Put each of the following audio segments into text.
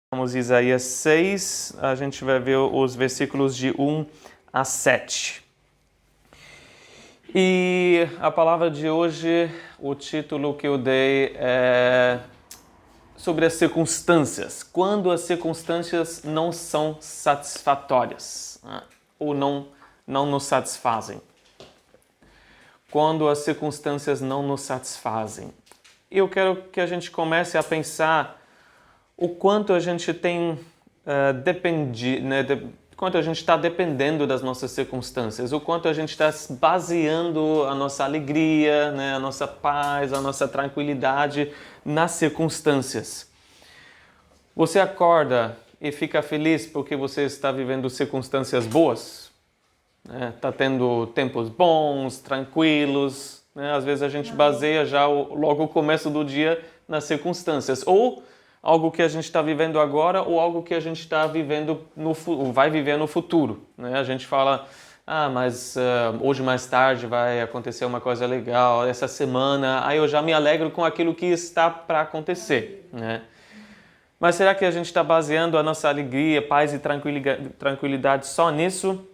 Vamos em Isaías 6, a gente vai ver os versículos de 1 a 7. E a palavra de hoje, o título que eu dei é sobre as circunstâncias. Quando as circunstâncias não são satisfatórias, né? Ou não nos satisfazem. Quando as circunstâncias não nos satisfazem. Eu quero que a gente comece a pensar o quanto a gente tem quanto a gente está dependendo das nossas circunstâncias, o quanto a gente está baseando a nossa alegria, né, a nossa paz, a nossa tranquilidade nas circunstâncias. Você acorda e fica feliz porque você está vivendo circunstâncias boas? Está tendo tempos bons, tranquilos, né? Às vezes a gente baseia já logo o começo do dia nas circunstâncias, ou algo que a gente está vivendo agora ou algo que a gente está vivendo vai viver no futuro, né? A gente fala, mas hoje mais tarde vai acontecer uma coisa legal, essa semana, aí eu já me alegro com aquilo que está para acontecer, né? Mas será que a gente está baseando a nossa alegria, paz e tranquilidade só nisso?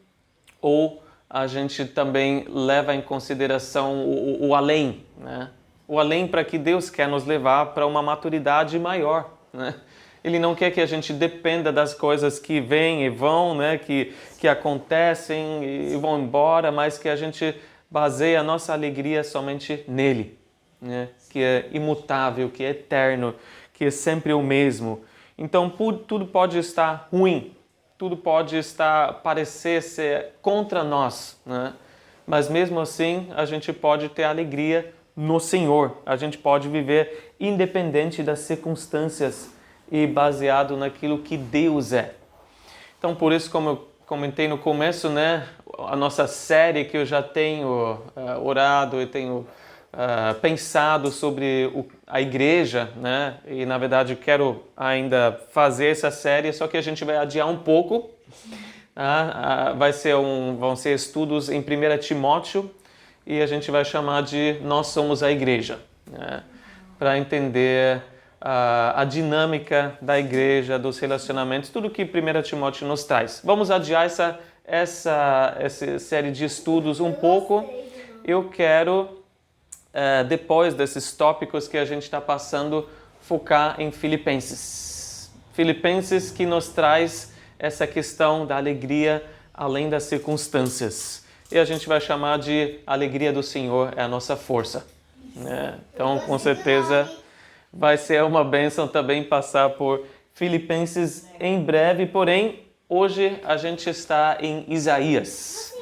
Ou a gente também leva em consideração o além, né? O além para que Deus quer nos levar para uma maturidade maior, né? Ele não quer que a gente dependa das coisas que vêm e vão, né? Que acontecem e vão embora, mas que a gente baseie a nossa alegria somente nele, né? Que é imutável, que é eterno, que é sempre o mesmo. Então tudo pode estar ruim, tudo pode parecer ser contra nós, né? Mas mesmo assim a gente pode ter alegria no Senhor. A gente pode viver independente das circunstâncias e baseado naquilo que Deus é. Então, por isso, como eu comentei no começo, né, a nossa série que eu já tenho orado e tenho pensado sobre a igreja, né, e na verdade quero ainda fazer essa série, só que a gente vai adiar um pouco. Vão ser estudos em 1 Timóteo, e a gente vai chamar de Nós Somos a Igreja, né? Para entender a dinâmica da igreja, dos relacionamentos, tudo que 1 Timóteo nos traz. Vamos adiar essa série de estudos um pouco. Eu quero, depois desses tópicos que a gente está passando, focar em Filipenses. Filipenses que nos traz essa questão da alegria além das circunstâncias. E a gente vai chamar de alegria do Senhor é a nossa força, né? Então, com certeza, vai ser uma bênção também passar por Filipenses em breve, porém, hoje a gente está em Isaías.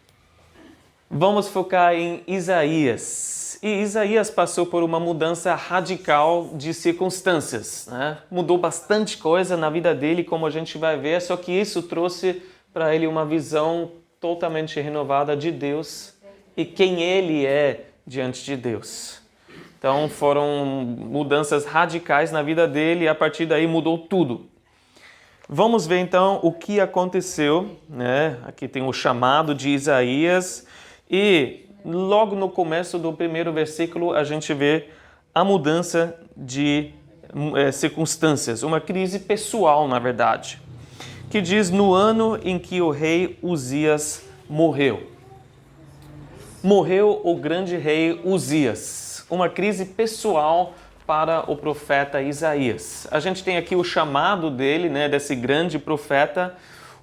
Vamos focar em Isaías. E Isaías passou por uma mudança radical de circunstâncias, né? Mudou bastante coisa na vida dele, como a gente vai ver, só que isso trouxe para ele uma visão totalmente renovada de Deus e quem ele é diante de Deus. Então foram mudanças radicais na vida dele e a partir daí mudou tudo. Vamos ver então o que aconteceu, né? Aqui tem o chamado de Isaías e logo no começo do primeiro versículo a gente vê a mudança de circunstâncias, uma crise pessoal na verdade, que diz no ano em que o rei Uzias morreu. Morreu o grande rei Uzias. Uma crise pessoal para o profeta Isaías. A gente tem aqui o chamado dele, né, desse grande profeta.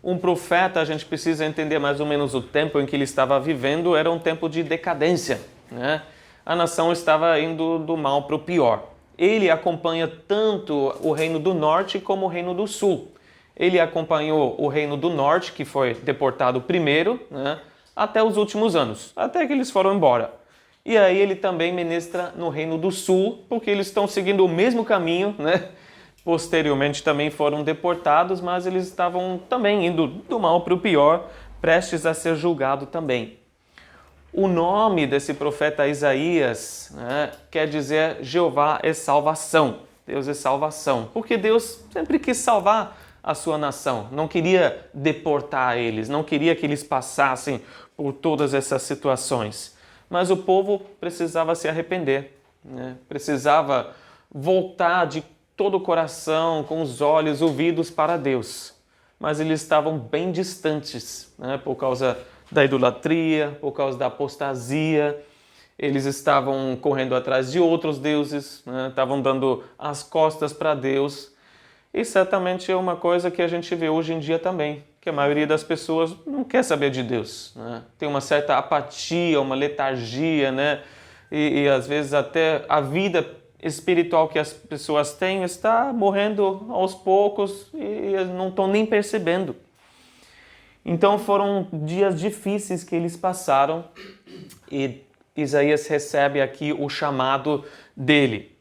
Um profeta, a gente precisa entender mais ou menos o tempo em que ele estava vivendo, era um tempo de decadência, né? A nação estava indo do mal para o pior. Ele acompanha tanto o reino do norte como o reino do sul. Ele acompanhou o reino do norte, que foi deportado primeiro, né, até os últimos anos, até que eles foram embora. E aí ele também ministra no reino do sul, porque eles estão seguindo o mesmo caminho, né? Posteriormente também foram deportados, mas eles estavam também indo do mal para o pior, prestes a ser julgado também. O nome desse profeta Isaías, né, quer dizer Jeová é salvação, Deus é salvação, porque Deus sempre quis salvar a sua nação, não queria deportar eles, não queria que eles passassem por todas essas situações. Mas o povo precisava se arrepender, né? Precisava voltar de todo o coração, com os olhos, ouvidos para Deus. Mas eles estavam bem distantes, né? Por causa da idolatria, por causa da apostasia. Eles estavam correndo atrás de outros deuses, né? Estavam dando as costas para Deus. E certamente é uma coisa que a gente vê hoje em dia também, que a maioria das pessoas não quer saber de Deus, né? Tem uma certa apatia, uma letargia, né? E às vezes até a vida espiritual que as pessoas têm está morrendo aos poucos e não estão nem percebendo. Então foram dias difíceis que eles passaram e Isaías recebe aqui o chamado dele.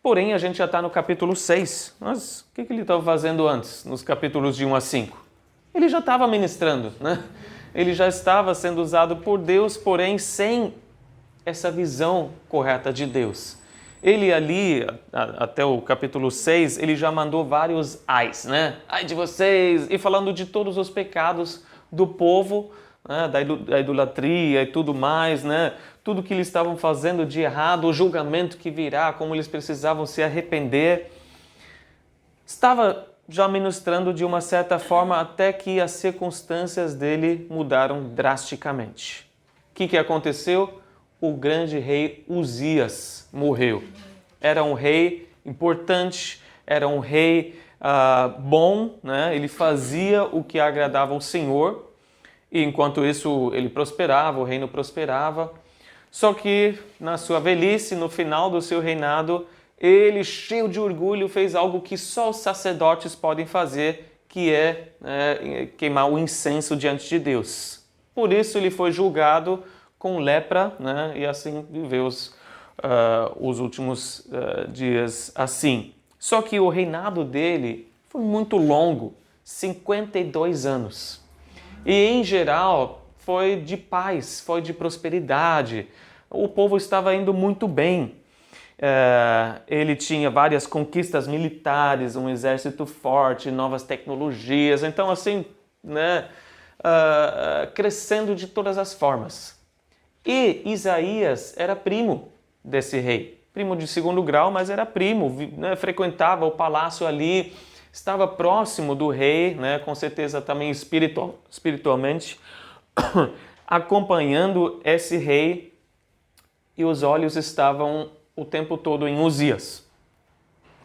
Porém, a gente já está no capítulo 6. Mas o que ele estava fazendo antes, nos capítulos de 1 a 5? Ele já estava ministrando, né? Ele já estava sendo usado por Deus, porém sem essa visão correta de Deus. Ele ali, até o capítulo 6, ele já mandou vários ais, né? Ai de vocês! E falando de todos os pecados do povo, né? Da idolatria e tudo mais, né? Tudo que eles estavam fazendo de errado, o julgamento que virá, como eles precisavam se arrepender. Estava já ministrando de uma certa forma até que as circunstâncias dele mudaram drasticamente. O que aconteceu? O grande rei Uzias morreu. Era um rei importante, era um rei bom, né? Ele fazia o que agradava ao Senhor, e enquanto isso ele prosperava, o reino prosperava. Só que na sua velhice, no final do seu reinado, ele, cheio de orgulho, fez algo que só os sacerdotes podem fazer, que é queimar o incenso diante de Deus. Por isso ele foi julgado com lepra, né? E assim viveu os últimos dias assim. Só que o reinado dele foi muito longo, 52 anos. E em geral foi de paz, foi de prosperidade. O povo estava indo muito bem. Ele tinha várias conquistas militares, um exército forte, novas tecnologias. Então assim, né? Crescendo de todas as formas. E Isaías era primo desse rei, primo de segundo grau, mas era primo, né? Frequentava o palácio ali, estava próximo do rei, né? Com certeza também espiritualmente, acompanhando esse rei, e os olhos estavam o tempo todo em Uzias.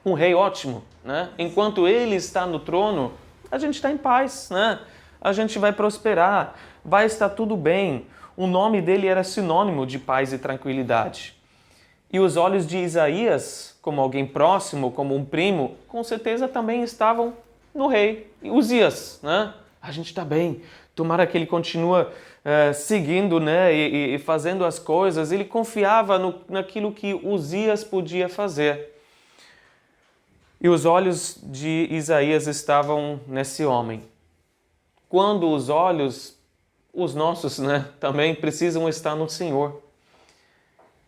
Um rei ótimo, né? Enquanto ele está no trono, a gente está em paz, né? A gente vai prosperar, vai estar tudo bem. O nome dele era sinônimo de paz e tranquilidade. E os olhos de Isaías, como alguém próximo, como um primo, com certeza também estavam no rei Uzias, né? A gente está bem, tomara que ele continue seguindo, né? E fazendo as coisas. Ele confiava naquilo que Uzias podia fazer. E os olhos de Isaías estavam nesse homem. Quando os nossos, né, também precisam estar no Senhor.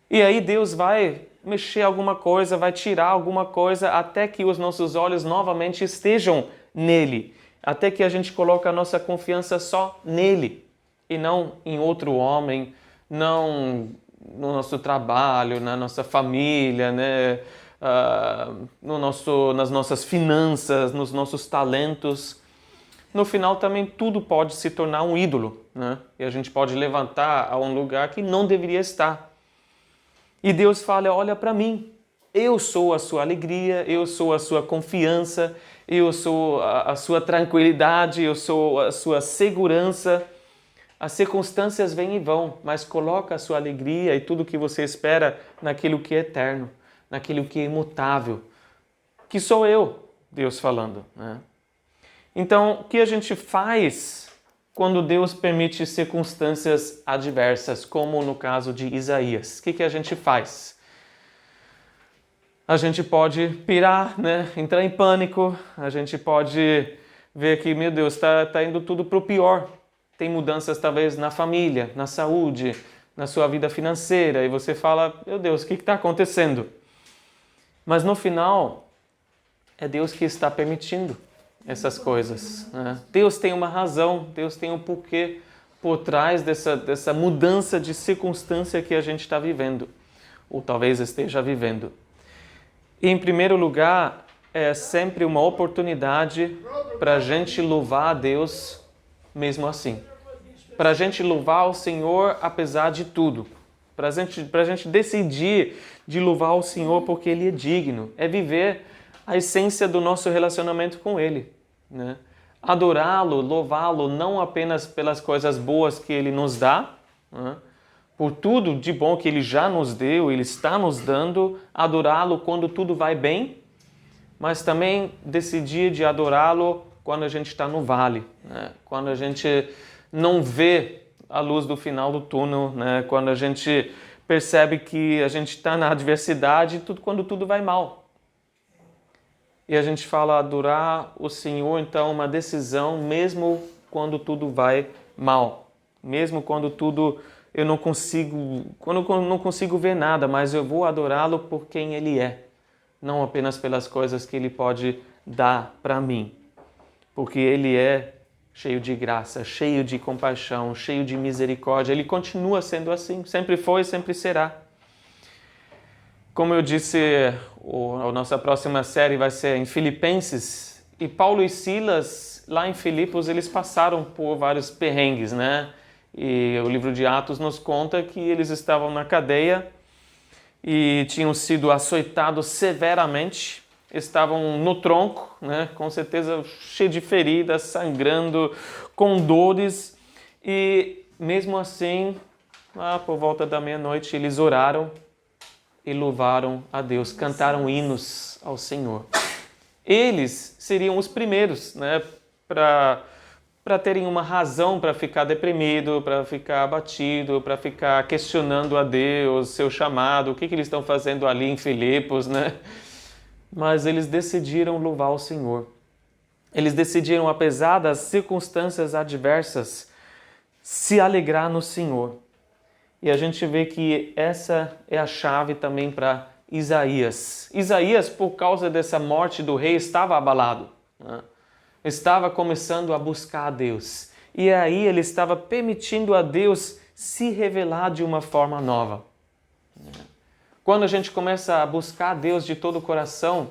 E aí Deus vai mexer alguma coisa, vai tirar alguma coisa, até que os nossos olhos novamente estejam nele. Até que a gente coloque a nossa confiança só nele, e não em outro homem, não no nosso trabalho, na nossa família, né, nas nossas finanças, nos nossos talentos. No final também tudo pode se tornar um ídolo, né? E a gente pode levantar a um lugar que não deveria estar. E Deus fala, olha para mim, eu sou a sua alegria, eu sou a sua confiança, eu sou a sua tranquilidade, eu sou a sua segurança. As circunstâncias vêm e vão, mas coloca a sua alegria e tudo que você espera naquilo que é eterno, naquilo que é imutável, que sou eu, Deus falando, né? Então, o que a gente faz quando Deus permite circunstâncias adversas, como no caso de Isaías? O que a gente faz? A gente pode pirar, né? Entrar em pânico, a gente pode ver que, meu Deus, está indo tudo para o pior. Tem mudanças talvez na família, na saúde, na sua vida financeira, e você fala, meu Deus, o que está acontecendo? Mas no final, é Deus que está permitindo essas coisas, né? Deus tem uma razão, Deus tem um porquê por trás dessa mudança de circunstância que a gente está vivendo, ou talvez esteja vivendo. E, em primeiro lugar, é sempre uma oportunidade para a gente louvar a Deus mesmo assim. Para a gente louvar o Senhor apesar de tudo. Para a gente decidir de louvar o Senhor porque Ele é digno. É viver a essência do nosso relacionamento com Ele, né? Adorá-lo, louvá-lo, não apenas pelas coisas boas que Ele nos dá, né? Por tudo de bom que Ele já nos deu, Ele está nos dando, adorá-lo quando tudo vai bem, mas também decidir de adorá-lo quando a gente está no vale, né? Quando a gente não vê a luz do final do túnel, né? Quando a gente percebe que a gente está na adversidade, quando tudo vai mal. E a gente fala adorar o Senhor, então, é uma decisão mesmo quando tudo vai mal. Mesmo quando quando eu não consigo ver nada, mas eu vou adorá-lo por quem Ele é. Não apenas pelas coisas que Ele pode dar para mim. Porque Ele é cheio de graça, cheio de compaixão, cheio de misericórdia. Ele continua sendo assim, sempre foi e sempre será. Como eu disse, a nossa próxima série vai ser em Filipenses. E Paulo e Silas, lá em Filipos, eles passaram por vários perrengues, né? E o livro de Atos nos conta que eles estavam na cadeia e tinham sido açoitados severamente. Estavam no tronco, né? Com certeza cheio de feridas, sangrando, com dores. E mesmo assim, lá por volta da meia-noite, eles oraram e louvaram a Deus, cantaram hinos ao Senhor. Eles seriam os primeiros, né, para terem uma razão para ficar deprimido, para ficar abatido, para ficar questionando a Deus, seu chamado, o que eles estão fazendo ali em Filipos, né? Mas eles decidiram louvar o Senhor. Eles decidiram, apesar das circunstâncias adversas, se alegrar no Senhor. E a gente vê que essa é a chave também para Isaías. Isaías, por causa dessa morte do rei, estava abalado, né? Estava começando a buscar a Deus. E aí ele estava permitindo a Deus se revelar de uma forma nova. Quando a gente começa a buscar a Deus de todo o coração,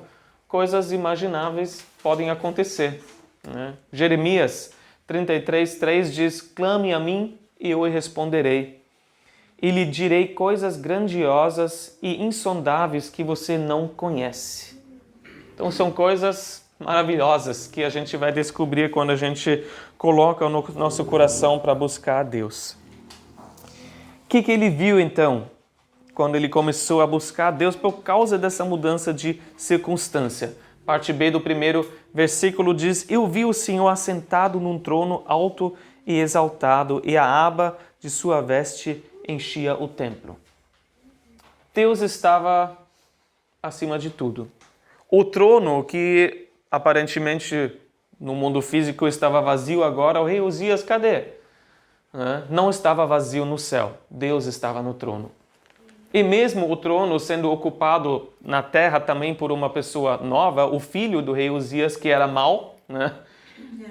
coisas imagináveis podem acontecer, né? Jeremias 33:3 diz: clame a mim e eu responderei. E lhe direi coisas grandiosas e insondáveis que você não conhece. Então são coisas maravilhosas que a gente vai descobrir quando a gente coloca no nosso coração para buscar a Deus. O que ele viu então, quando ele começou a buscar a Deus por causa dessa mudança de circunstância? Parte B do primeiro versículo diz: eu vi o Senhor assentado num trono alto e exaltado, e a aba de sua veste enchia o templo. Deus estava acima de tudo. O trono, que aparentemente no mundo físico estava vazio agora, o rei Uzias, cadê? Não estava vazio no céu. Deus estava no trono. E mesmo o trono sendo ocupado na terra também por uma pessoa nova, o filho do rei Uzias, que era mau, né?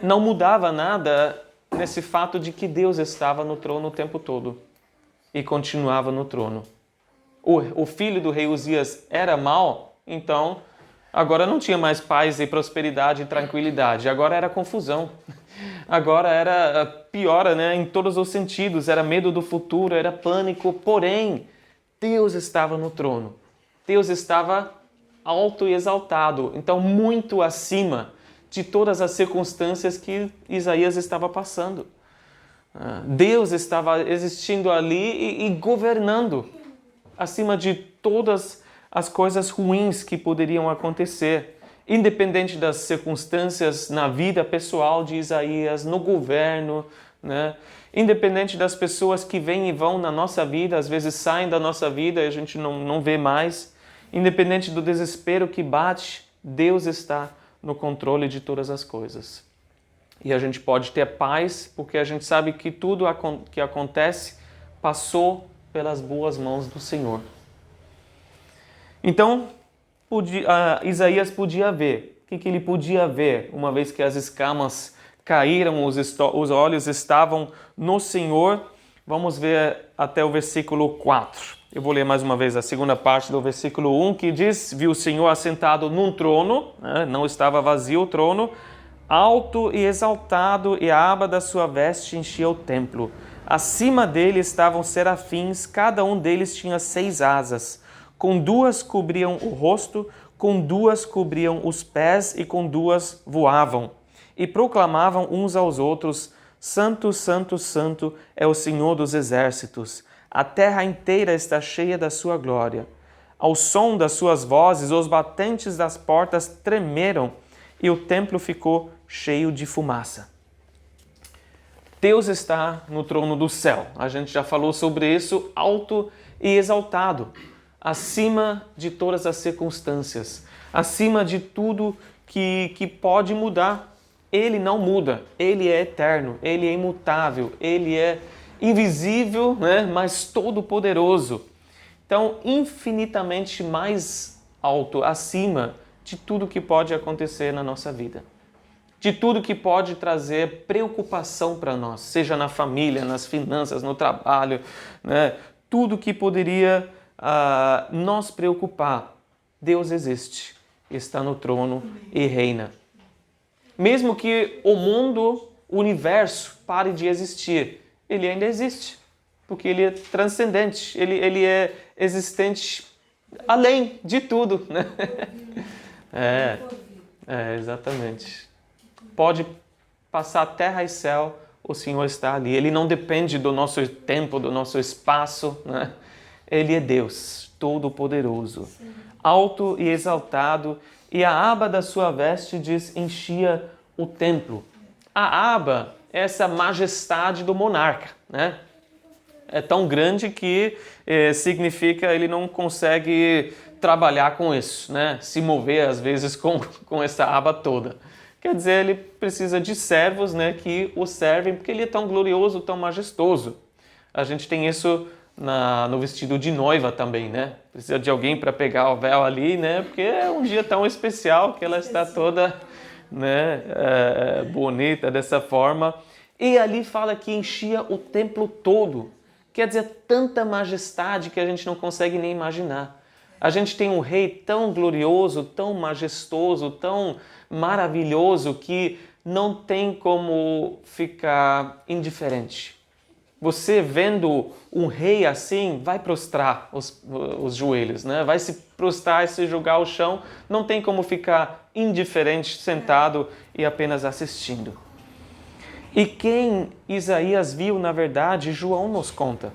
Não mudava nada nesse fato de que Deus estava no trono o tempo todo. E continuava no trono. O filho do rei Uzias era mau, então agora não tinha mais paz e prosperidade e tranquilidade. Agora era confusão. Agora era pior, né? Em todos os sentidos. Era medo do futuro, era pânico. Porém, Deus estava no trono. Deus estava alto e exaltado. Então, muito acima de todas as circunstâncias que Isaías estava passando. Deus estava existindo ali e governando acima de todas as coisas ruins que poderiam acontecer, independente das circunstâncias na vida pessoal de Isaías, no governo, né? Independente das pessoas que vêm e vão na nossa vida, às vezes saem da nossa vida e a gente não vê mais, independente do desespero que bate, Deus está no controle de todas as coisas. E a gente pode ter paz, porque a gente sabe que tudo que acontece passou pelas boas mãos do Senhor. Então, Isaías podia ver. O que ele podia ver, uma vez que as escamas caíram, os olhos estavam no Senhor? Vamos ver até o versículo 4. Eu vou ler mais uma vez a segunda parte do versículo 1, que diz: viu o Senhor assentado num trono, né? Não estava vazio o trono, alto e exaltado, e a aba da sua veste enchia o templo. Acima dele estavam serafins, cada um deles tinha 6 asas. Com 2 cobriam o rosto, com 2 cobriam os pés e com 2 voavam. E proclamavam uns aos outros: Santo, Santo, Santo é o Senhor dos exércitos. A terra inteira está cheia da sua glória. Ao som das suas vozes, os batentes das portas tremeram e o templo ficou cheio de fumaça. Deus está no trono do céu. A gente já falou sobre isso, alto e exaltado, acima de todas as circunstâncias, acima de tudo que pode mudar. Ele não muda, Ele é eterno, Ele é imutável, Ele é invisível, né, mas todo-poderoso. Então, infinitamente mais alto, acima de tudo que pode acontecer na nossa vida. De tudo que pode trazer preocupação para nós, seja na família, nas finanças, no trabalho, né? Tudo que poderia nos preocupar. Deus existe, está no trono e reina. Mesmo que o mundo, o universo pare de existir, ele ainda existe, porque ele é transcendente, ele é existente além de tudo, né? Exatamente. Pode passar terra e céu, o Senhor está ali. Ele não depende do nosso tempo, do nosso espaço, né? Ele é Deus, todo-poderoso, alto e exaltado, e a aba da sua veste diz, enchia o templo. A aba é essa majestade do monarca, né? É tão grande que significa ele não consegue trabalhar com isso, né? Se mover às vezes com essa aba toda. Quer dizer, ele precisa de servos, né, que o servem, porque ele é tão glorioso, tão majestoso. A gente tem isso no vestido de noiva também, né? Precisa de alguém para pegar o véu ali, né? Porque é um dia tão especial que ela está toda, né, bonita dessa forma. E ali fala que enchia o templo todo. Quer dizer, tanta majestade que a gente não consegue nem imaginar. A gente tem um rei tão glorioso, tão majestoso, tão maravilhoso que não tem como ficar indiferente. Você vendo um rei assim, vai prostrar os joelhos, né? Vai se prostrar e se jogar ao chão. Não tem como ficar indiferente, sentado e apenas assistindo. E quem Isaías viu, na verdade, João nos conta.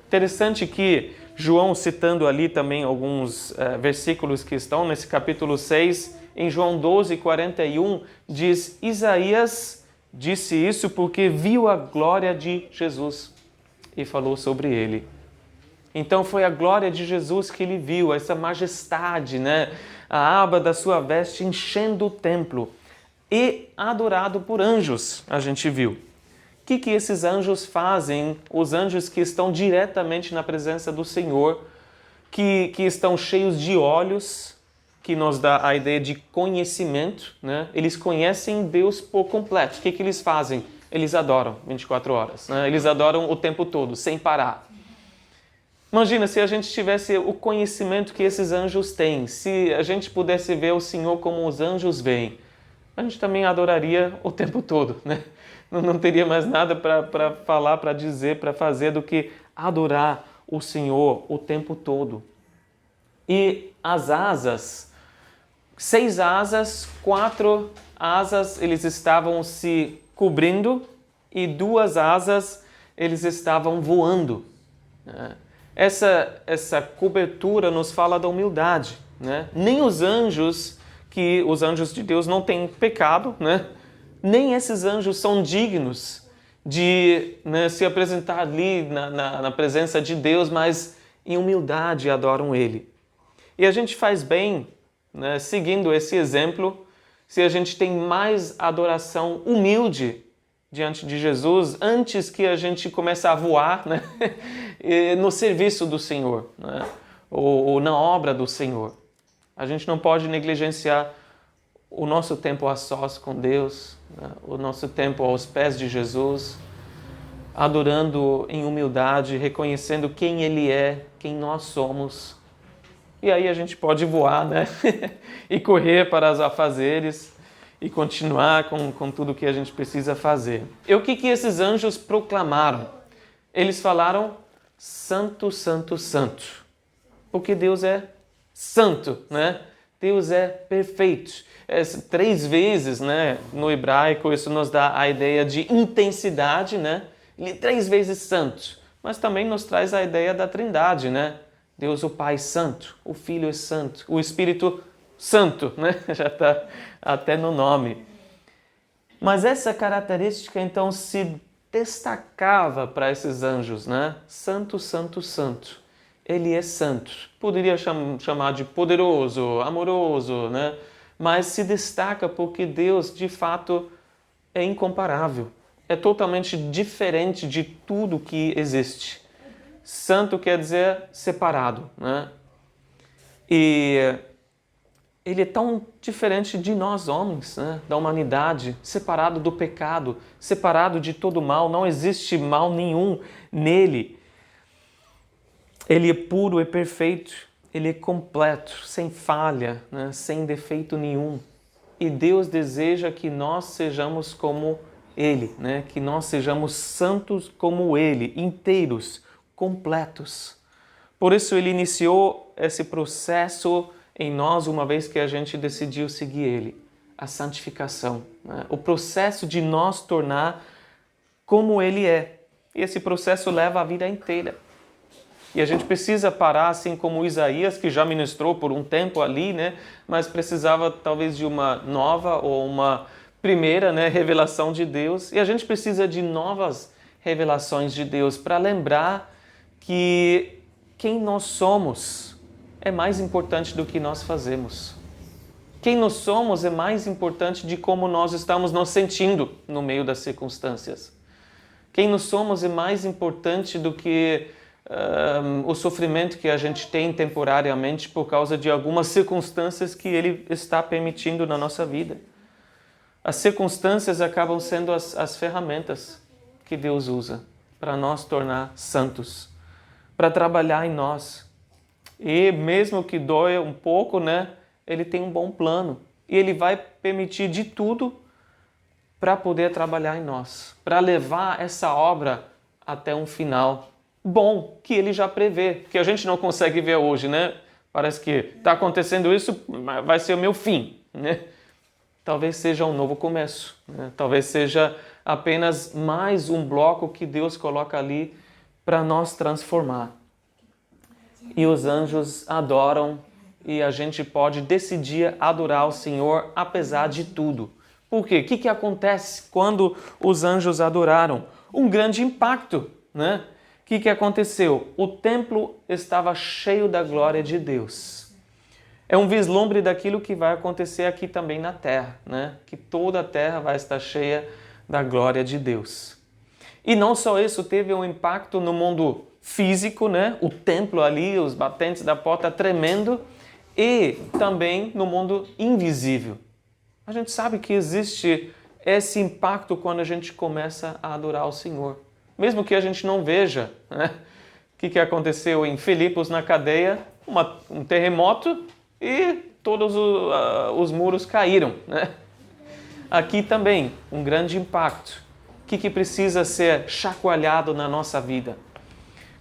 Interessante que João, citando ali também alguns versículos que estão nesse capítulo 6, em João 12:41, diz: Isaías disse isso porque viu a glória de Jesus e falou sobre ele. Então foi a glória de Jesus que ele viu, essa majestade, né? A aba da sua veste enchendo o templo e adorado por anjos, a gente viu. O que esses anjos fazem? Os anjos que estão diretamente na presença do Senhor, que estão cheios de olhos, que nos dá a ideia de conhecimento, né? Eles conhecem Deus por completo. O que eles fazem? Eles adoram 24 horas, né? Eles adoram o tempo todo, sem parar. Imagina se a gente tivesse o conhecimento que esses anjos têm, se a gente pudesse ver o Senhor como os anjos veem, a gente também adoraria o tempo todo, né? Não teria mais nada para falar, para dizer, para fazer do que adorar o Senhor o tempo todo. E as asas, 6 asas, 4 asas, eles estavam se cobrindo e 2 asas, eles estavam voando. Essa cobertura nos fala da humildade, né? Nem os anjos de Deus não têm pecado, né? Nem esses anjos são dignos de, né, se apresentar ali na presença de Deus, mas em humildade adoram Ele. E a gente faz bem, né, seguindo esse exemplo, se a gente tem mais adoração humilde diante de Jesus, antes que a gente comece a voar, né, no serviço do Senhor, né, ou na obra do Senhor. A gente não pode negligenciar o nosso tempo a sós com Deus, né, o nosso tempo aos pés de Jesus, adorando em humildade, reconhecendo quem Ele é, quem nós somos. E aí a gente pode voar, né? E correr para os afazeres e continuar com tudo que a gente precisa fazer. E o que esses anjos proclamaram? Eles falaram, Santo, Santo, Santo. Porque Deus é santo, né? Deus é perfeito. 3 vezes, né, no hebraico, isso nos dá a ideia de intensidade, né? Ele é 3 vezes santo, mas também nos traz a ideia da trindade, né? Deus o Pai santo, o Filho é santo, o Espírito santo, né? Já está até no nome. Mas essa característica, então, se destacava para esses anjos, né? Santo, Santo, Santo. Ele é santo. Poderia chamar de poderoso, amoroso, né? Mas se destaca porque Deus, de fato, é incomparável. É totalmente diferente de tudo que existe. Santo quer dizer separado, né? E ele é tão diferente de nós homens, né? Da humanidade, separado do pecado, separado de todo mal. Não existe mal nenhum nele. Ele é puro e perfeito. Ele é completo, sem falha, né? Sem defeito nenhum. E Deus deseja que nós sejamos como Ele, né? Que nós sejamos santos como Ele, inteiros, completos. Por isso Ele iniciou esse processo em nós uma vez que a gente decidiu seguir Ele, a santificação, né? O processo de nós tornar como Ele é. E esse processo leva a vida inteira. E a gente precisa parar, assim como Isaías, que já ministrou por um tempo ali, né? Mas precisava talvez de uma nova ou uma primeira, né, revelação de Deus. E a gente precisa de novas revelações de Deus para lembrar que quem nós somos é mais importante do que nós fazemos. Quem nós somos é mais importante de como nós estamos nos sentindo no meio das circunstâncias. Quem nós somos é mais importante do que o sofrimento que a gente tem temporariamente por causa de algumas circunstâncias que Ele está permitindo na nossa vida. As circunstâncias acabam sendo as ferramentas que Deus usa para nós tornar santos, para trabalhar em nós. E mesmo que doia um pouco, né, Ele tem um bom plano. E Ele vai permitir de tudo para poder trabalhar em nós, para levar essa obra até um final bom que Ele já prevê, que a gente não consegue ver hoje, né? Parece que está acontecendo isso, vai ser o meu fim, né? Talvez seja um novo começo, né? Talvez seja apenas mais um bloco que Deus coloca ali para nós transformar. E os anjos adoram e a gente pode decidir adorar o Senhor apesar de tudo. Por quê? O que acontece quando os anjos adoraram? Um grande impacto, né? O que aconteceu? O templo estava cheio da glória de Deus. É um vislumbre daquilo que vai acontecer aqui também na terra, né? Que toda a terra vai estar cheia da glória de Deus. E não só isso, teve um impacto no mundo físico, né? O templo ali, os batentes da porta tremendo, e também no mundo invisível. A gente sabe que existe esse impacto quando a gente começa a adorar o Senhor. Mesmo que a gente não veja, né? O que aconteceu em Filipos na cadeia? Um terremoto e todos os muros caíram, né? Aqui também, um grande impacto. O que precisa ser chacoalhado na nossa vida?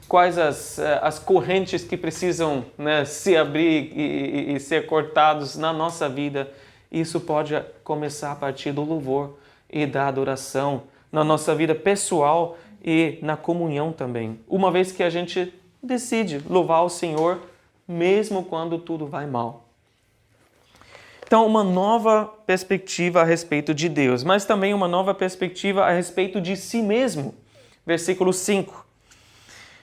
Quais as correntes que precisam, né, se abrir e ser cortados na nossa vida? Isso pode começar a partir do louvor e da adoração na nossa vida pessoal e na comunhão também. Uma vez que a gente decide louvar o Senhor, mesmo quando tudo vai mal. Então, uma nova perspectiva a respeito de Deus, mas também uma nova perspectiva a respeito de si mesmo. Versículo 5.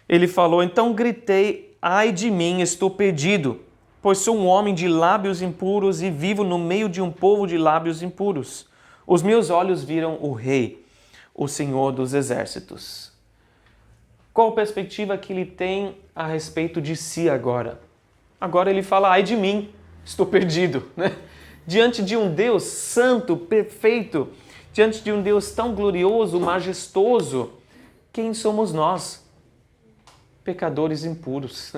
Ele falou, então gritei, ai de mim, estou perdido, pois sou um homem de lábios impuros e vivo no meio de um povo de lábios impuros. Os meus olhos viram o Rei, o Senhor dos Exércitos. Qual a perspectiva que ele tem a respeito de si agora? Agora ele fala, ai de mim, estou perdido, né? Diante de um Deus santo, perfeito, diante de um Deus tão glorioso, majestoso, quem somos nós? Pecadores impuros,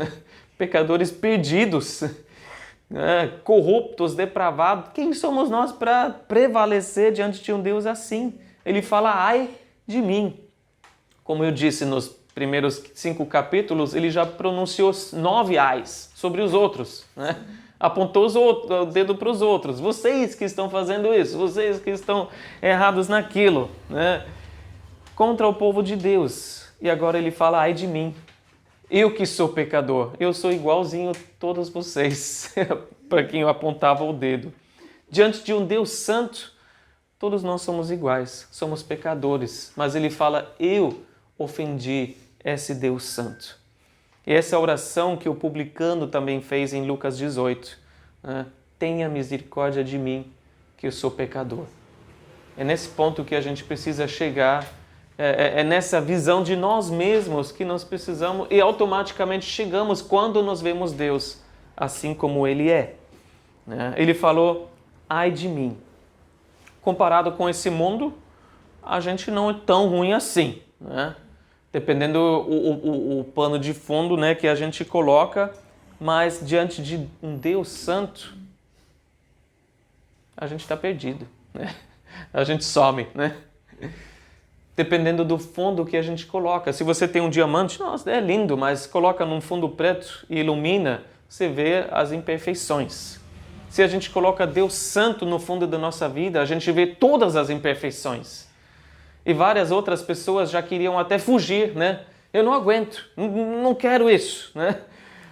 pecadores perdidos, corruptos, depravados. Quem somos nós para prevalecer diante de um Deus assim? Ele fala, ai de mim. Como eu disse nos primeiros 5 capítulos, ele já pronunciou 9 ais sobre os outros, né? Apontou o dedo para os outros. Vocês que estão fazendo isso, vocês que estão errados naquilo, né? Contra o povo de Deus. E agora ele fala, ai de mim. Eu que sou pecador, eu sou igualzinho a todos vocês, para quem eu apontava o dedo. Diante de um Deus santo, todos nós somos iguais, somos pecadores. Mas ele fala, eu ofendi esse Deus santo. E essa oração que o publicano também fez em Lucas 18. Tenha misericórdia de mim, que eu sou pecador. É nesse ponto que a gente precisa chegar, é nessa visão de nós mesmos que nós precisamos e automaticamente chegamos quando nós vemos Deus assim como Ele é. Ele falou, ai de mim. Comparado com esse mundo, a gente não é tão ruim assim, né? Dependendo o pano de fundo, né, que a gente coloca, mas diante de um Deus santo, a gente está perdido, né? A gente some, né? Dependendo do fundo que a gente coloca. Se você tem um diamante, nossa, é lindo, mas coloca num fundo preto e ilumina, você vê as imperfeições. Se a gente coloca Deus santo no fundo da nossa vida, a gente vê todas as imperfeições. E várias outras pessoas já queriam até fugir, né? Eu não aguento, não quero isso, né?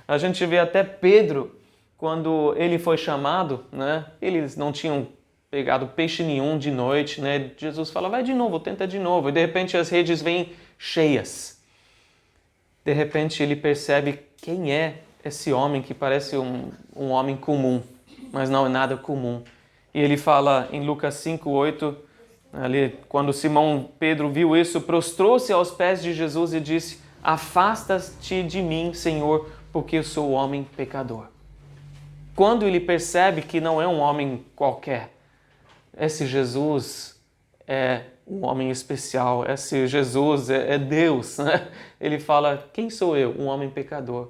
A gente vê até Pedro, quando ele foi chamado, né? Eles não tinham pegado peixe nenhum de noite, né? Jesus fala, vai de novo, tenta de novo. E de repente as redes vêm cheias. De repente ele percebe quem é esse homem que parece um homem comum, mas não é nada comum. E ele fala em Lucas 5:8, ali, quando Simão Pedro viu isso, prostrou-se aos pés de Jesus e disse, afasta-te de mim, Senhor, porque eu sou homem pecador. Quando ele percebe que não é um homem qualquer, esse Jesus é um homem especial, esse Jesus é Deus, né? Ele fala, quem sou eu? Um homem pecador.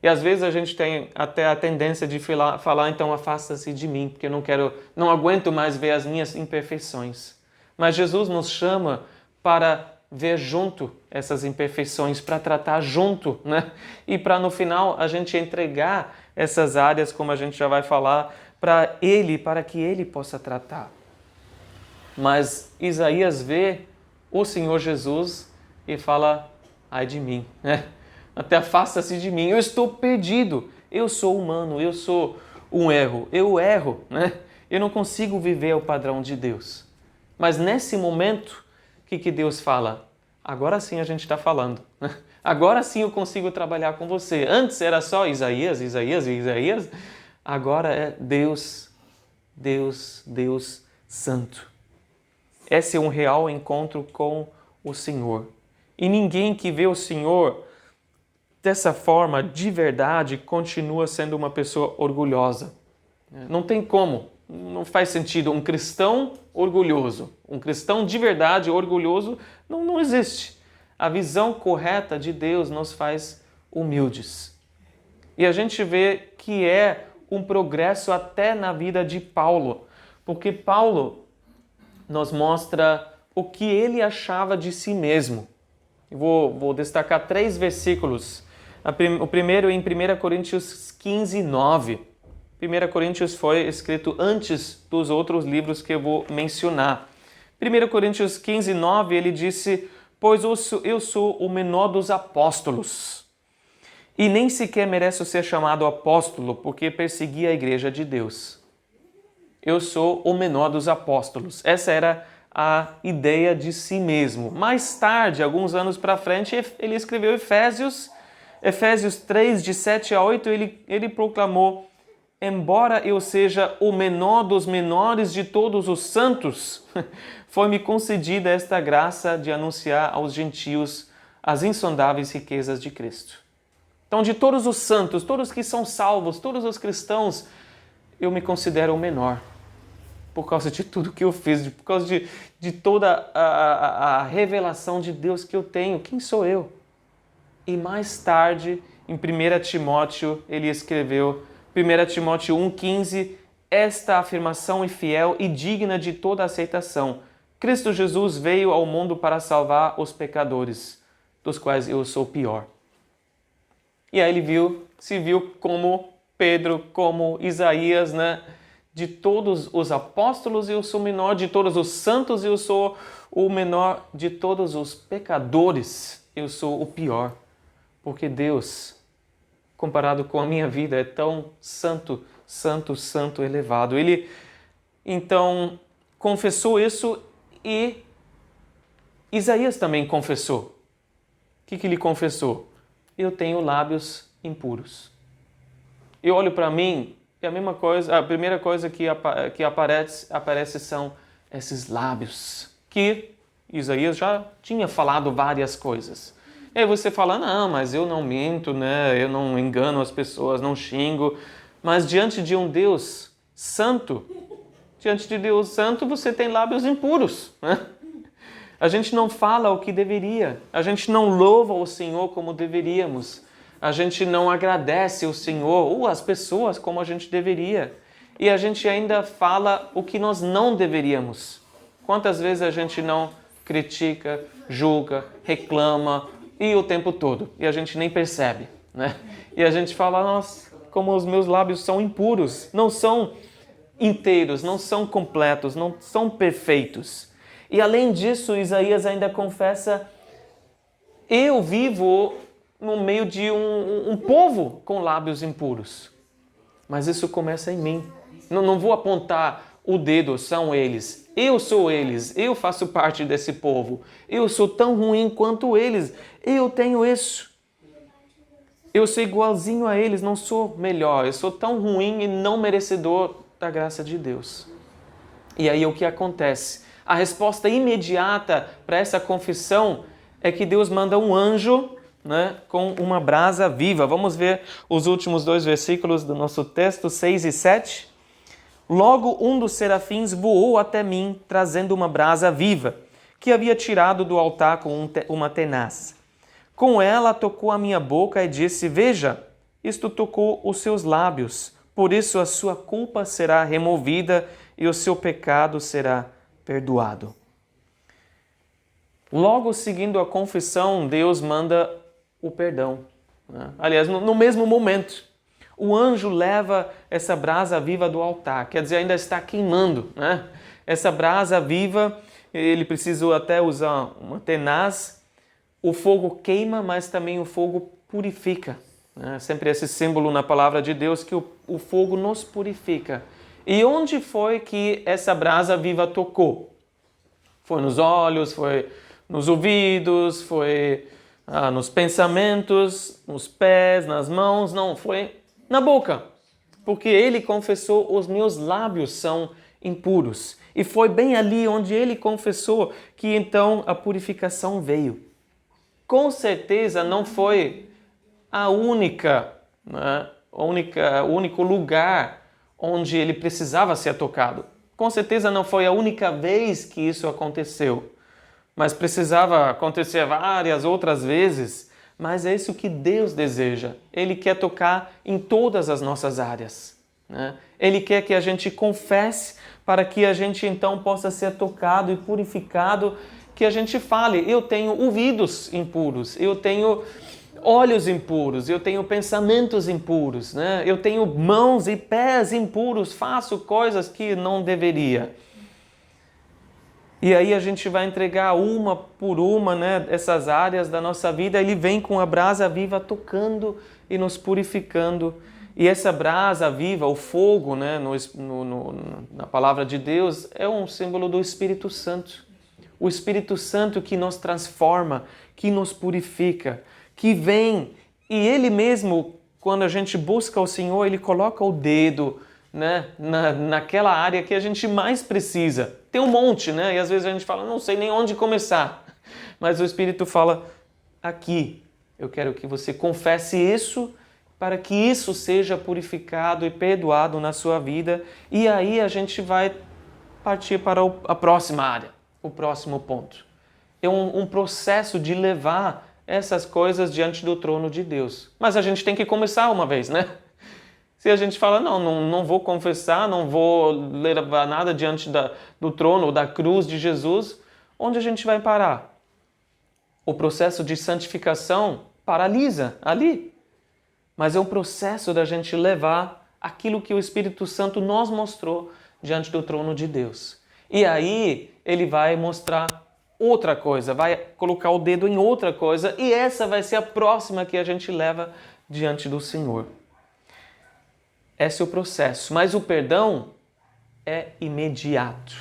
E às vezes a gente tem até a tendência de falar, então afasta-se de mim, porque eu não aguento mais ver as minhas imperfeições. Mas Jesus nos chama para ver junto essas imperfeições, para tratar junto, né? E para no final a gente entregar essas áreas, como a gente já vai falar, para Ele, para que Ele possa tratar. Mas Isaías vê o Senhor Jesus e fala, ai de mim, né? Até afasta-se de mim, eu estou perdido, eu sou humano, eu sou um erro, eu erro, né? Eu não consigo viver o padrão de Deus. Mas nesse momento, o que Deus fala? Agora sim a gente está falando. Agora sim eu consigo trabalhar com você. Antes era só Isaías. Agora é Deus Santo. Esse é um real encontro com o Senhor. E ninguém que vê o Senhor dessa forma, de verdade, continua sendo uma pessoa orgulhosa. Não tem como. Não faz sentido um cristão orgulhoso. Um cristão de verdade orgulhoso não existe. A visão correta de Deus nos faz humildes. E a gente vê que é um progresso até na vida de Paulo. Porque Paulo nos mostra o que ele achava de si mesmo. Eu vou destacar 3 versículos. O primeiro em 1 Coríntios 15:9. 1 Coríntios foi escrito antes dos outros livros que eu vou mencionar. 1 Coríntios 15:9, ele disse, pois eu sou o menor dos apóstolos, e nem sequer mereço ser chamado apóstolo, porque persegui a igreja de Deus. Eu sou o menor dos apóstolos. Essa era a ideia de si mesmo. Mais tarde, alguns anos para frente, ele escreveu Efésios 3, de 7 a 8, ele proclamou, embora eu seja o menor dos menores de todos os santos, foi-me concedida esta graça de anunciar aos gentios as insondáveis riquezas de Cristo. Então, de todos os santos, todos que são salvos, todos os cristãos, eu me considero o menor. por causa de tudo que eu fiz, por causa de toda a revelação de Deus que eu tenho. Quem sou eu? E mais tarde, em 1 Timóteo, ele escreveu, 1 Timóteo 1,15, esta afirmação é fiel e digna de toda aceitação. Cristo Jesus veio ao mundo para salvar os pecadores, dos quais eu sou o pior. E aí ele se viu como Pedro, como Isaías, né? De todos os apóstolos eu sou o menor, de todos os santos eu sou o menor, de todos os pecadores eu sou o pior. Porque Deus, comparado com a minha vida, é tão santo, santo, santo, elevado. Ele, então, confessou isso e Isaías também confessou. O que ele confessou? Eu tenho lábios impuros. Eu olho para mim e a mesma coisa, a primeira coisa que aparece são esses lábios, que Isaías já tinha falado várias coisas. E aí você fala, não, mas eu não minto, né? Eu não engano as pessoas, não xingo. Mas diante de um Deus santo, você tem lábios impuros, né? A gente não fala o que deveria, a gente não louva o Senhor como deveríamos, a gente não agradece o Senhor ou as pessoas como a gente deveria. E a gente ainda fala o que nós não deveríamos. Quantas vezes a gente não critica, julga, reclama e o tempo todo, e a gente nem percebe, né? E a gente fala, nossa, como os meus lábios são impuros, não são inteiros, não são completos, não são perfeitos. E além disso, Isaías ainda confessa, eu vivo no meio de um povo com lábios impuros. Mas isso começa em mim. Não vou apontar o dedo, são eles. Eu sou eles, eu faço parte desse povo. Eu sou tão ruim quanto eles. Eu tenho isso. Eu sou igualzinho a eles, não sou melhor. Eu sou tão ruim e não merecedor da graça de Deus. E aí o que acontece? A resposta imediata para essa confissão é que Deus manda um anjo, né, com uma brasa viva. Vamos ver os últimos 2 versículos do nosso texto, 6 e 7. Logo um dos serafins voou até mim, trazendo uma brasa viva, que havia tirado do altar com uma tenaz. Com ela tocou a minha boca e disse, veja, isto tocou os seus lábios, por isso a sua culpa será removida e o seu pecado será perdoado. Logo seguindo a confissão, Deus manda o perdão, né? Aliás, no mesmo momento, o anjo leva essa brasa viva do altar, quer dizer, ainda está queimando, né? Essa brasa viva, ele precisa até usar uma tenaz. O fogo queima, mas também o fogo purifica, né? Sempre esse símbolo na palavra de Deus que o fogo nos purifica. E onde foi que essa brasa viva tocou? Foi nos olhos, foi nos ouvidos, foi nos pensamentos, nos pés, nas mãos, não, foi na boca. Porque ele confessou, os meus lábios são impuros. E foi bem ali onde ele confessou que então a purificação veio. Com certeza não foi a única, né, o único lugar onde ele precisava ser tocado. Com certeza não foi a única vez que isso aconteceu, mas precisava acontecer várias outras vezes. Mas é isso que Deus deseja. Ele quer tocar em todas as nossas áreas, né? Ele quer que a gente confesse para que a gente então possa ser tocado e purificado, que a gente fale, eu tenho ouvidos impuros, eu tenho olhos impuros, eu tenho pensamentos impuros, né? Eu tenho mãos e pés impuros, faço coisas que não deveria. E aí a gente vai entregar uma por uma, né, essas áreas da nossa vida. Ele vem com a brasa viva tocando e nos purificando. E essa brasa viva, o fogo, né, na palavra de Deus, é um símbolo do Espírito Santo. O Espírito Santo que nos transforma, que nos purifica, que vem, e Ele mesmo, quando a gente busca o Senhor, Ele coloca o dedo, né, naquela área que a gente mais precisa. Tem um monte, né? E às vezes a gente fala, não sei nem onde começar. Mas o Espírito fala, aqui, eu quero que você confesse isso, para que isso seja purificado e perdoado na sua vida. E aí a gente vai partir para a próxima área, o próximo ponto. É um processo de levar essas coisas diante do trono de Deus. Mas a gente tem que começar uma vez, né? Se a gente fala, não vou confessar, não vou levar nada diante do trono, da cruz de Jesus, onde a gente vai parar? O processo de santificação paralisa ali. Mas é um processo da gente levar aquilo que o Espírito Santo nos mostrou diante do trono de Deus. E aí ele vai mostrar outra coisa, vai colocar o dedo em outra coisa, e essa vai ser a próxima que a gente leva diante do Senhor. Esse é o processo, mas o perdão é imediato.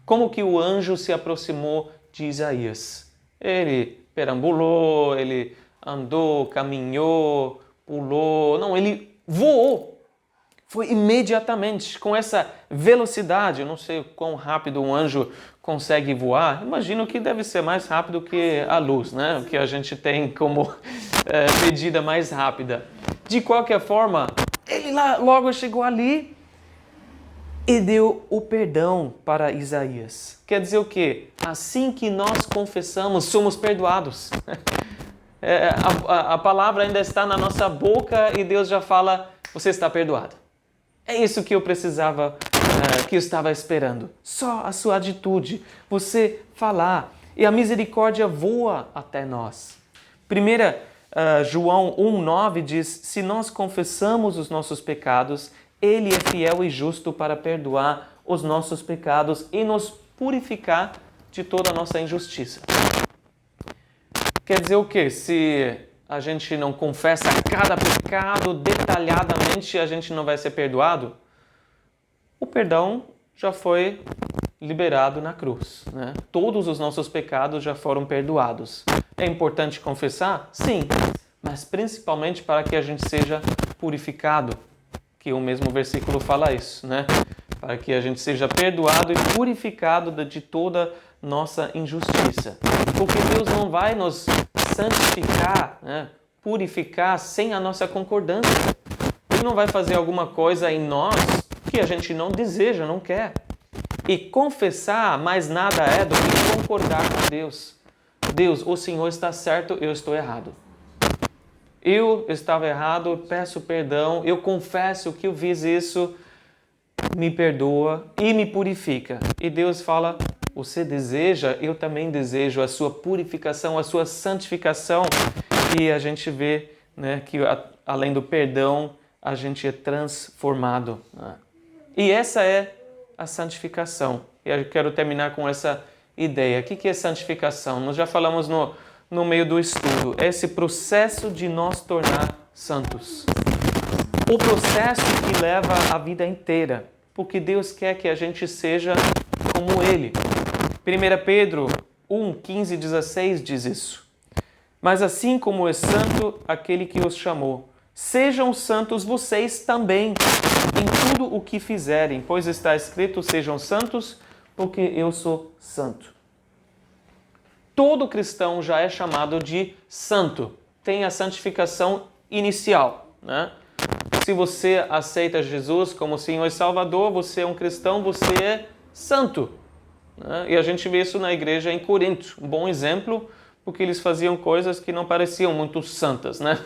Como que o anjo se aproximou de Isaías? Ele perambulou, ele andou, caminhou, pulou, não, ele voou. Foi imediatamente, com essa velocidade. Eu não sei o quão rápido um anjo consegue voar. Imagino que deve ser mais rápido que a luz, né? O que a gente tem como medida mais rápida. De qualquer forma, ele logo chegou ali e deu o perdão para Isaías. Quer dizer o quê? Assim que nós confessamos, somos perdoados. A palavra ainda está na nossa boca e Deus já fala, você está perdoado. É isso que eu precisava, que eu estava esperando. Só a sua atitude, você falar, e a misericórdia voa até nós. 1 João 1,9 diz, se nós confessamos os nossos pecados, Ele é fiel e justo para perdoar os nossos pecados e nos purificar de toda a nossa injustiça. Quer dizer o quê? Se a gente não confessa cada pecado detalhadamente, a gente não vai ser perdoado? O perdão já foi liberado na cruz, né? Todos os nossos pecados já foram perdoados. É importante confessar? Sim, mas principalmente para que a gente seja purificado, que o mesmo versículo fala isso, né? Para que a gente seja perdoado e purificado de toda nossa injustiça. Porque Deus não vai nos santificar, né? Purificar sem a nossa concordância. Ele não vai fazer alguma coisa em nós que a gente não deseja, não quer. E confessar mais nada é do que concordar com Deus. Deus, o Senhor está certo, eu estou errado. Eu estava errado, peço perdão, eu confesso que eu fiz isso, me perdoa e me purifica. E Deus fala, você deseja, eu também desejo a sua purificação, a sua santificação. E a gente vê, né, que além do perdão, a gente é transformado. E essa é a santificação. E eu quero terminar com essa ideia. O que é santificação? Nós já falamos no meio do estudo. É esse processo de nos tornar santos. O processo que leva a vida inteira. Porque Deus quer que a gente seja como Ele. 1 Pedro 1, 15 e 16 diz isso. Mas assim como é santo aquele que os chamou, sejam santos vocês também em tudo o que fizerem, pois está escrito, sejam santos, porque eu sou santo. Todo cristão já é chamado de santo, tem a santificação inicial, né? Se você aceita Jesus como Senhor e Salvador, você é um cristão, você é santo. Né? E a gente vê isso na igreja em Corinto, um bom exemplo, porque eles faziam coisas que não pareciam muito santas, né?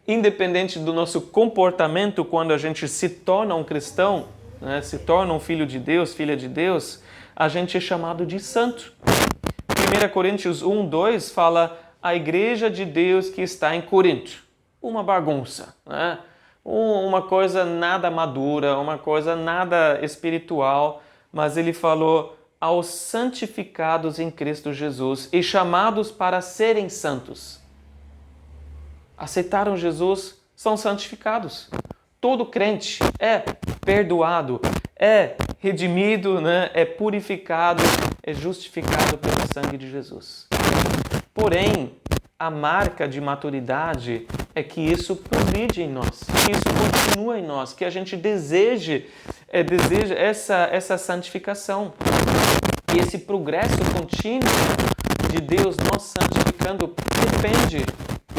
Independente do nosso comportamento, quando a gente se torna um cristão, né, se torna um filho de Deus, filha de Deus, a gente é chamado de santo. 1 Coríntios 1, 2 fala a igreja de Deus que está em Corinto. Uma bagunça, né? Uma coisa nada madura, uma coisa nada espiritual, mas ele falou aos santificados em Cristo Jesus e chamados para serem santos. Aceitaram Jesus, são santificados. Todo crente é perdoado, é redimido, né? É purificado, é justificado pelo sangue de Jesus. Porém, a marca de maturidade é que isso progride em nós, que isso continue em nós, que a gente deseje essa santificação. E esse progresso contínuo de Deus nos santificando depende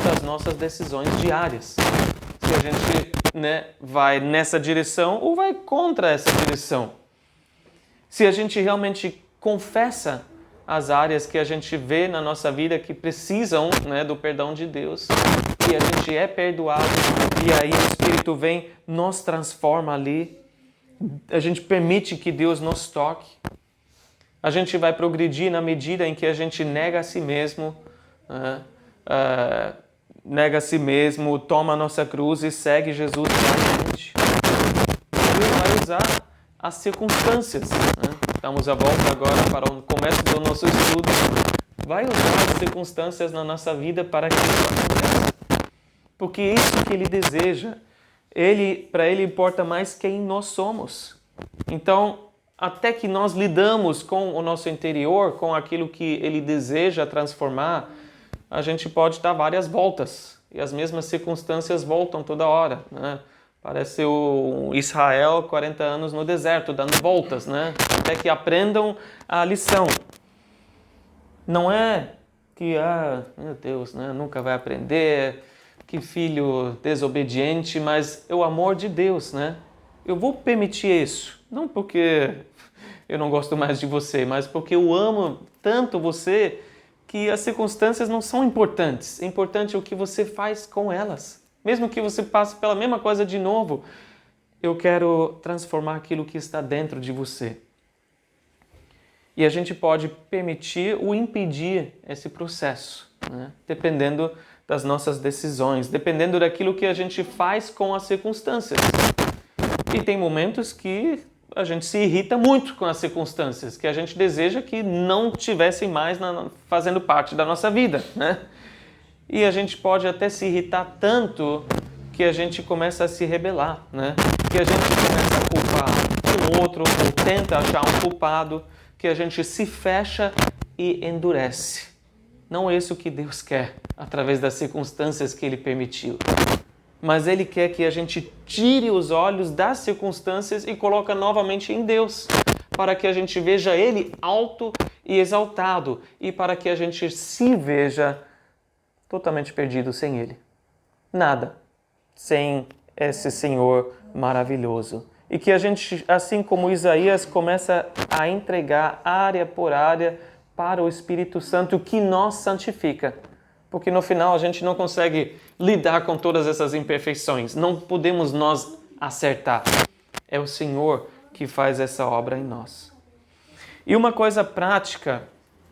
das nossas decisões diárias. Se a gente, né, vai nessa direção ou vai contra essa direção. Se a gente realmente confessa as áreas que a gente vê na nossa vida que precisam, né, do perdão de Deus, e a gente é perdoado, e aí o Espírito vem, nos transforma ali, a gente permite que Deus nos toque. A gente vai progredir na medida em que a gente nega a si mesmo, né? Nega a si mesmo, toma a nossa cruz e segue Jesus realmente. Deus vai usar as circunstâncias, né? Estamos à volta agora para o começo do nosso estudo. Vai usar as circunstâncias na nossa vida para que isso aconteça. Porque é isso que Ele deseja. Para Ele importa mais quem nós somos. Então, até que nós lidamos com o nosso interior, com aquilo que Ele deseja transformar, a gente pode dar várias voltas. E as mesmas circunstâncias voltam toda hora, né? Parece o Israel 40 anos no deserto, dando voltas, né? Até que aprendam a lição. Não é que, meu Deus, né? Nunca vai aprender, que filho desobediente, mas é o amor de Deus, né? Eu vou permitir isso, não porque eu não gosto mais de você, mas porque eu amo tanto você que as circunstâncias não são importantes. É importante o que você faz com elas. Mesmo que você passe pela mesma coisa de novo, eu quero transformar aquilo que está dentro de você. E a gente pode permitir ou impedir esse processo, né? Dependendo das nossas decisões, dependendo daquilo que a gente faz com as circunstâncias. E tem momentos que a gente se irrita muito com as circunstâncias, que a gente deseja que não tivessem mais fazendo parte da nossa vida, né? E a gente pode até se irritar tanto que a gente começa a se rebelar, né? Que a gente começa a culpar um outro, ou tenta achar um culpado, que a gente se fecha e endurece. Não é isso que Deus quer, através das circunstâncias que Ele permitiu. Mas Ele quer que a gente tire os olhos das circunstâncias e coloque novamente em Deus, para que a gente veja Ele alto e exaltado, e para que a gente se veja totalmente perdido sem Ele. Nada sem esse Senhor maravilhoso. E que a gente, assim como Isaías, começa a entregar área por área para o Espírito Santo, que nos santifica. Porque no final a gente não consegue lidar com todas essas imperfeições. Não podemos nós acertar. É o Senhor que faz essa obra em nós. E uma coisa prática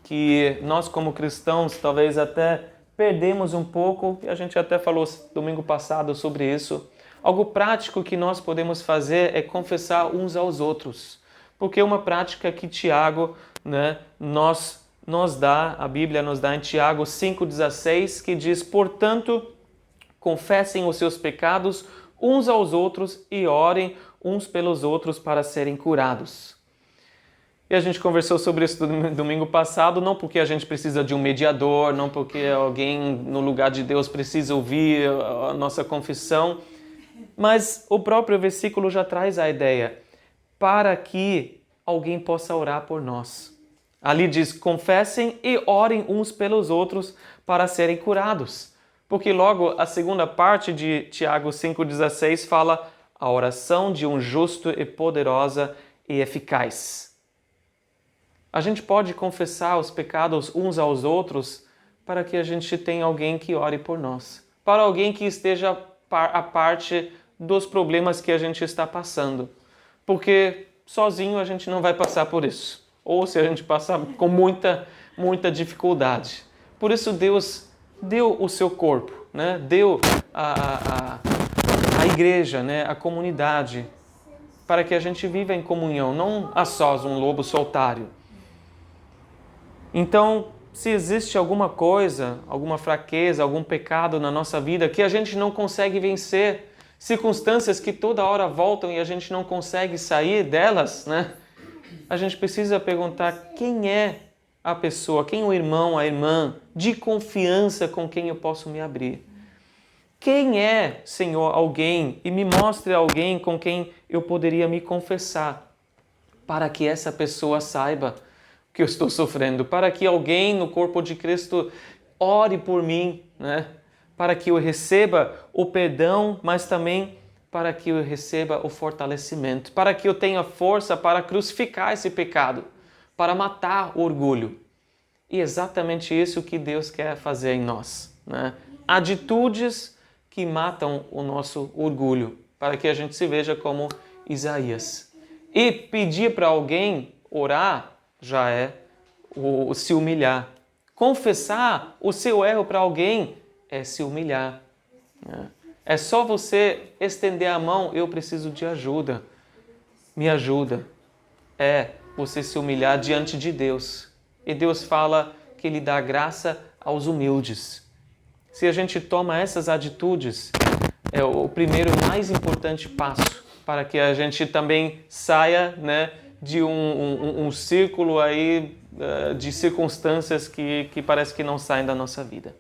que nós como cristãos talvez até perdemos um pouco, e a gente até falou domingo passado sobre isso. Algo prático que nós podemos fazer é confessar uns aos outros. Porque é uma prática que Tiago, né, a Bíblia nos dá em Tiago 5,16, que diz: portanto, confessem os seus pecados uns aos outros e orem uns pelos outros para serem curados. E a gente conversou sobre isso no domingo passado, não porque a gente precisa de um mediador, não porque alguém no lugar de Deus precisa ouvir a nossa confissão, mas o próprio versículo já traz a ideia, para que alguém possa orar por nós. Ali diz: confessem e orem uns pelos outros para serem curados. Porque logo a segunda parte de Tiago 5,16 fala: a oração de um justo é poderosa e eficaz. A gente pode confessar os pecados uns aos outros para que a gente tenha alguém que ore por nós. Para alguém que esteja a parte dos problemas que a gente está passando. Porque sozinho a gente não vai passar por isso. Ou se a gente passar com muita dificuldade. Por isso Deus deu o seu corpo, né? Deu a igreja, né? A comunidade, para que a gente viva em comunhão, não a sós, um lobo solitário. Então, se existe alguma coisa, alguma fraqueza, algum pecado na nossa vida que a gente não consegue vencer, circunstâncias que toda hora voltam e a gente não consegue sair delas, né? A gente precisa perguntar quem é a pessoa, quem é o irmão, a irmã, de confiança com quem eu posso me abrir. Quem é, Senhor, alguém, e me mostre alguém com quem eu poderia me confessar, para que essa pessoa saiba que eu estou sofrendo, para que alguém no corpo de Cristo ore por mim, né? Para que eu receba o perdão, mas também para que eu receba o fortalecimento, para que eu tenha força para crucificar esse pecado, para matar o orgulho. E é exatamente isso que Deus quer fazer em nós, né? Atitudes que matam o nosso orgulho, para que a gente se veja como Isaías. E pedir para alguém orar já é o se humilhar. Confessar o seu erro para alguém é se humilhar, né? É só você estender a mão, eu preciso de ajuda, me ajuda. É você se humilhar diante de Deus. E Deus fala que Ele dá graça aos humildes. Se a gente toma essas atitudes, é o primeiro e mais importante passo para que a gente também saia, né, de um círculo aí de circunstâncias que parece que não saem da nossa vida.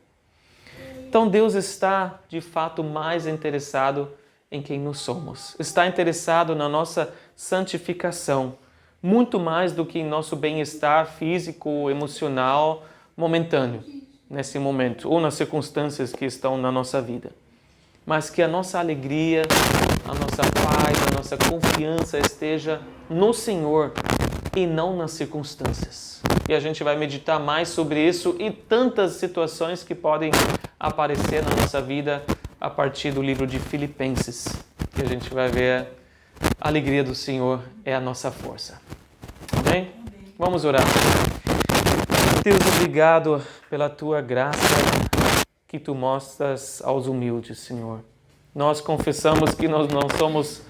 Então Deus está, de fato, mais interessado em quem nós somos. Está interessado na nossa santificação, muito mais do que em nosso bem-estar físico, emocional, momentâneo, nesse momento, ou nas circunstâncias que estão na nossa vida. Mas que a nossa alegria, a nossa paz, a nossa confiança esteja no Senhor e não nas circunstâncias. E a gente vai meditar mais sobre isso e tantas situações que podem aparecer na nossa vida a partir do livro de Filipenses, que a gente vai ver a alegria do Senhor é a nossa força. Amém? Vamos orar. Deus, obrigado pela Tua graça que Tu mostras aos humildes, Senhor. Nós confessamos que nós não somos,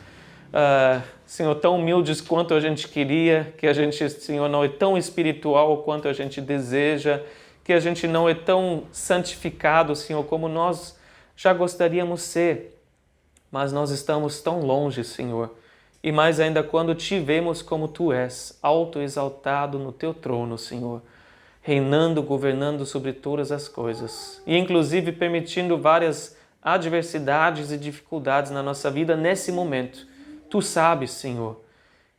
Senhor, tão humildes quanto a gente queria, que a gente, Senhor, não é tão espiritual quanto a gente deseja, que a gente não é tão santificado, Senhor, como nós já gostaríamos ser. Mas nós estamos tão longe, Senhor. E mais ainda quando te vemos como Tu és, auto-exaltado no Teu trono, Senhor, reinando, governando sobre todas as coisas. E inclusive permitindo várias adversidades e dificuldades na nossa vida nesse momento. Tu sabes, Senhor.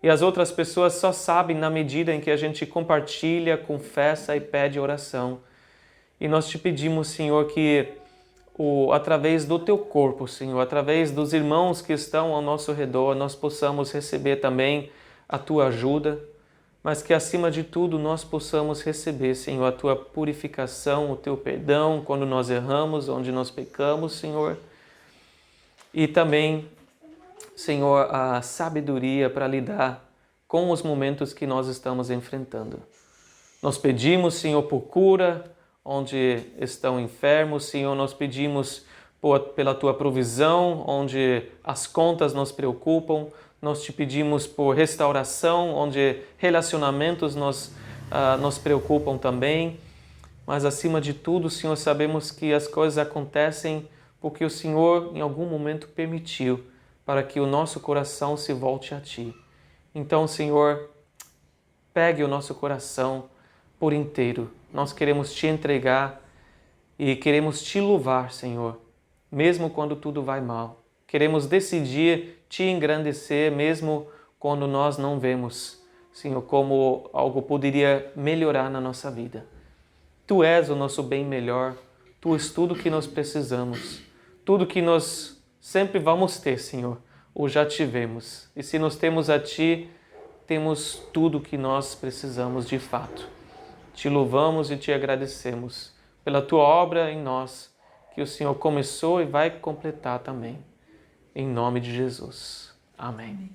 E as outras pessoas só sabem na medida em que a gente compartilha, confessa e pede oração. E nós te pedimos, Senhor, que através do Teu corpo, Senhor, através dos irmãos que estão ao nosso redor, nós possamos receber também a Tua ajuda, mas que acima de tudo nós possamos receber, Senhor, a Tua purificação, o Teu perdão quando nós erramos, onde nós pecamos, Senhor. E também, Senhor, a sabedoria para lidar com os momentos que nós estamos enfrentando. Nós pedimos, Senhor, por cura onde estão enfermos, Senhor, nós pedimos pela Tua provisão, onde as contas nos preocupam, nós te pedimos por restauração, onde relacionamentos nos preocupam também, mas acima de tudo, Senhor, sabemos que as coisas acontecem porque o Senhor em algum momento permitiu para que o nosso coração se volte a Ti. Então, Senhor, pegue o nosso coração por inteiro. Nós queremos Te entregar e queremos Te louvar, Senhor, mesmo quando tudo vai mal. Queremos decidir Te engrandecer, mesmo quando nós não vemos, Senhor, como algo poderia melhorar na nossa vida. Tu és o nosso bem melhor, Tu és tudo que nós precisamos, tudo que nós sempre vamos ter, Senhor, ou já tivemos. E se nós temos a Ti, temos tudo que nós precisamos de fato. Te louvamos e Te agradecemos pela Tua obra em nós, que o Senhor começou e vai completar também. Em nome de Jesus. Amém.